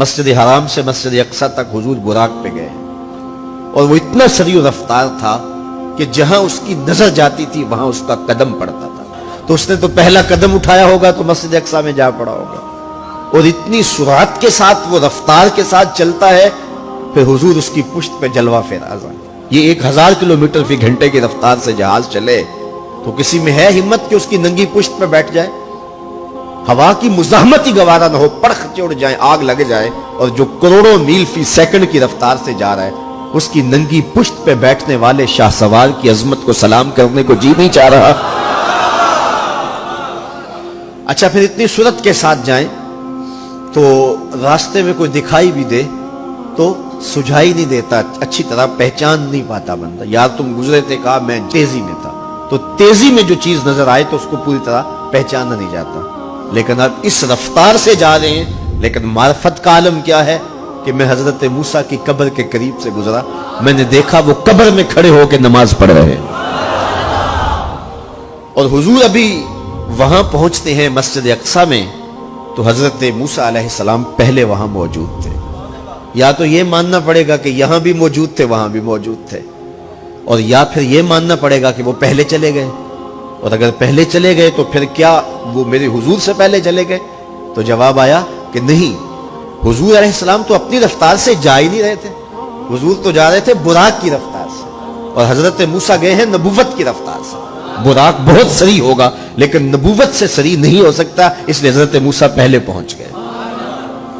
مسجد حرام سے مسجد اقصی تک حضور براق پہ گئے اور وہ اتنا سریع رفتار تھا کہ جہاں اس کی نظر جاتی تھی وہاں اس کا قدم پڑتا تھا. تو اس نے تو پہلا قدم اٹھایا ہوگا تو مسجد اقصی میں جا پڑا ہوگا. اور اتنی سرعت کے ساتھ وہ رفتار کے ساتھ چلتا ہے پھر حضور اس کی پشت پہ جلوہ فراز آئے. یہ 1000 کلومیٹر فی گھنٹے کی رفتار سے جہاز چلے تو کسی میں ہے ہمت کہ اس کی ننگی پشت پہ بیٹھ جائے؟ ہوا کی مزاحمت ہی گوارا نہ ہو، پڑخ چڑھ جائے، آگ لگ جائے. اور جو کروڑوں میل فی سیکنڈ کی رفتار سے جا رہا ہے اس کی ننگی پشت پہ بیٹھنے والے شاہ سوار کی عظمت کو سلام کرنے کو جی نہیں چاہ رہا. اچھا پھر اتنی سرعت کے ساتھ جائیں تو راستے میں کوئی دکھائی بھی دے تو سجھائی نہیں دیتا، اچھی طرح پہچان نہیں پاتا بندہ. یار تم گزرے تھے، کہا میں تیزی میں تھا. تو تیزی میں جو چیز نظر آئے تو اس کو پوری طرح پہچانا نہیں جاتا. لیکن اب اس رفتار سے جا رہے ہیں. لیکن معرفت کا عالم کیا ہے کہ میں حضرت موسیٰ کی قبر کے قریب سے گزرا، میں نے دیکھا وہ قبر میں کھڑے ہو کے نماز پڑھ رہے ہیں. اور حضور ابھی وہاں پہنچتے ہیں مسجد اقصی میں تو حضرت موسیٰ علیہ السلام پہلے وہاں موجود تھے. یا تو یہ ماننا پڑے گا کہ یہاں بھی موجود تھے وہاں بھی موجود تھے، اور یا پھر یہ ماننا پڑے گا کہ وہ پہلے چلے گئے. اور اگر پہلے چلے گئے تو پھر کیا وہ میرے حضور سے پہلے چلے گئے؟ تو جواب آیا کہ نہیں، حضور علیہ السلام تو اپنی رفتار سے جا ہی نہیں رہے تھے. حضور تو جا رہے تھے براق کی رفتار سے، اور حضرت موسیٰ گئے ہیں نبوت کی رفتار سے. براق بہت سریع ہوگا لیکن نبوت سے سریع نہیں ہو سکتا، اس لیے حضرت موسیٰ پہلے پہنچ گئے.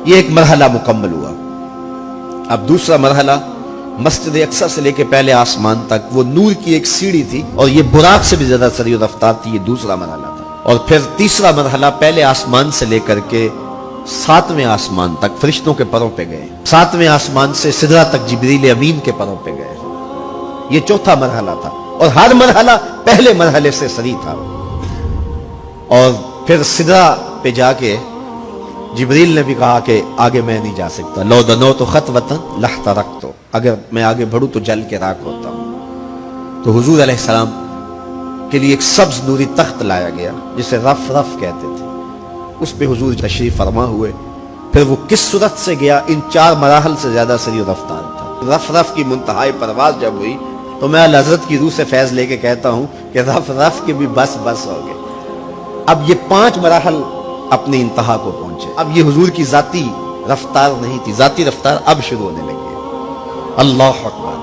یہ ایک مرحلہ مکمل ہوا. اب دوسرا مرحلہ مسجد اقصی سے لے کے پہلے آسمان تک وہ نور کی ایک سیڑھی تھی اور یہ براق سے بھی زیادہ سریع رفتار تھی. یہ دوسرا مرحلہ تھا. اور پھر تیسرا مرحلہ پہلے آسمان سے لے کر کے 7ویں آسمان تک فرشتوں کے پروں پہ گئے. 7ویں آسمان سے سدرہ تک جبریل امین کے پروں پہ گئے. یہ چوتھا مرحلہ تھا اور ہر مرحلہ پہلے مرحلے سے سریع تھا. اور پھر سدرہ پہ جا کے جبریل نے بھی کہا کہ آگے میں نہیں جا سکتا. لو دنوت خطوۃ لاحترقت، اگر میں آگے بڑھوں تو جل کے راکھ ہوتا ہوں. تو حضور علیہ السلام کے لیے ایک سبز نوری تخت لایا گیا جسے رف رف کہتے تھے. اس پہ حضور تشریف فرما ہوئے. پھر وہ کس صورت سے گیا؟ ان 4 مراحل سے زیادہ سریع رفتار تھا. رف رف کی منتہائی پرواز جب ہوئی تو میں اعلی حضرت کی روح سے فیض لے کے کہتا ہوں کہ رف رف کے بھی بس بس ہو گئے. اب یہ 5 مراحل اپنی انتہا کو پہنچے. اب یہ حضور کی ذاتی رفتار نہیں تھی، ذاتی رفتار اب شروع ہونے لگی. اللہ اکبر.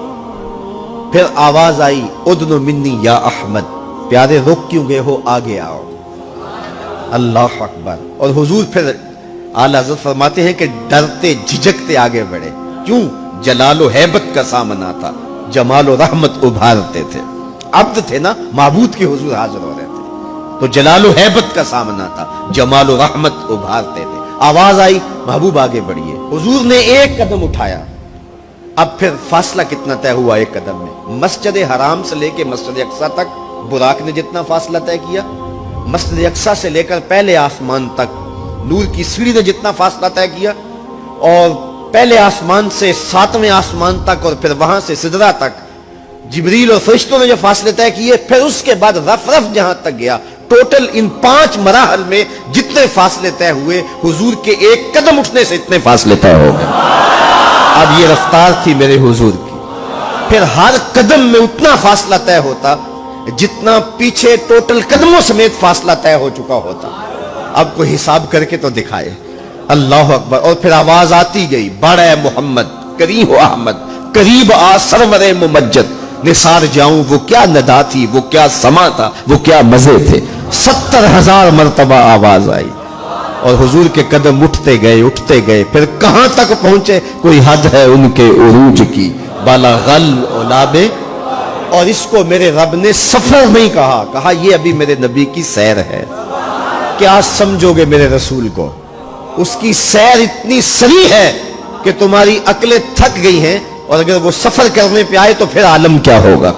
پھر آواز آئی ادنو منی یا احمد، پیارے رک کیوں گئے ہو، آگے آؤ. اللہ اکبر. اور حضور پھر اعلی حضرت فرماتے ہیں کہ ڈرتے جھجکتے آگے بڑھے. کیوں؟ جلال و حیبت کا سامنا تھا، جمال و رحمت ابھارتے تھے. عبد تھے نا، معبود کے حضور حاضر ہو رہے تھے تو جلال و حیبت کا سامنا تھا، جمال و رحمت ابھارتے تھے. آواز آئی محبوب آگے بڑھیے. حضور نے ایک قدم اٹھایا. اب پھر فاصلہ کتنا طے ہوا ایک قدم میں؟ مسجد حرام سے لے کے مسجد اقصی تک براق نے جتنا فاصلہ طے کیا، مسجد اقصی سے لے کر پہلے آسمان تک نور کی سیڑھی نے جتنا فاصلہ طے کیا، اور پہلے آسمان سے 7ویں آسمان تک اور پھر وہاں سے سدرہ تک جبریل اور فرشتوں نے جو فاصلے طے کیے، پھر اس کے بعد رف رف جہاں تک گیا. ٹوٹل ان 5 مراحل میں جتنے فاصلے طے ہوئے حضور کے ایک قدم اٹھنے سے اتنے فاصلے طے ہو گئے. اب یہ رفتار تھی میرے حضور کی. پھر ہر قدم میں اتنا فاصلہ طے ہوتا جتنا پیچھے ٹوٹل قدموں سمیت فاصلہ طے ہو چکا ہوتا. اب کوئی حساب کر کے تو دکھائے. اللہ اکبر. اور پھر آواز آتی گئی بڑھ اے محمد، قریب ہو احمد، قریب آ سرور ممجد. نثار جاؤں وہ کیا ندا تھی، وہ کیا سما تھا، وہ کیا مزے تھے. 70,000 مرتبہ آواز آئی اور حضور کے قدم اٹھتے گئے. پھر کہاں تک پہنچے؟ کوئی حد ہے ان کے عروج کی، بالا غل اولابے. اور اس کو میرے رب نے سفر نہیں کہا یہ ابھی میرے نبی کی سیر ہے. کیا سمجھو گے میرے رسول کو؟ اس کی سیر اتنی سریع ہے کہ تمہاری عقلیں تھک گئی ہیں، اور اگر وہ سفر کرنے پہ آئے تو پھر عالم کیا ہوگا.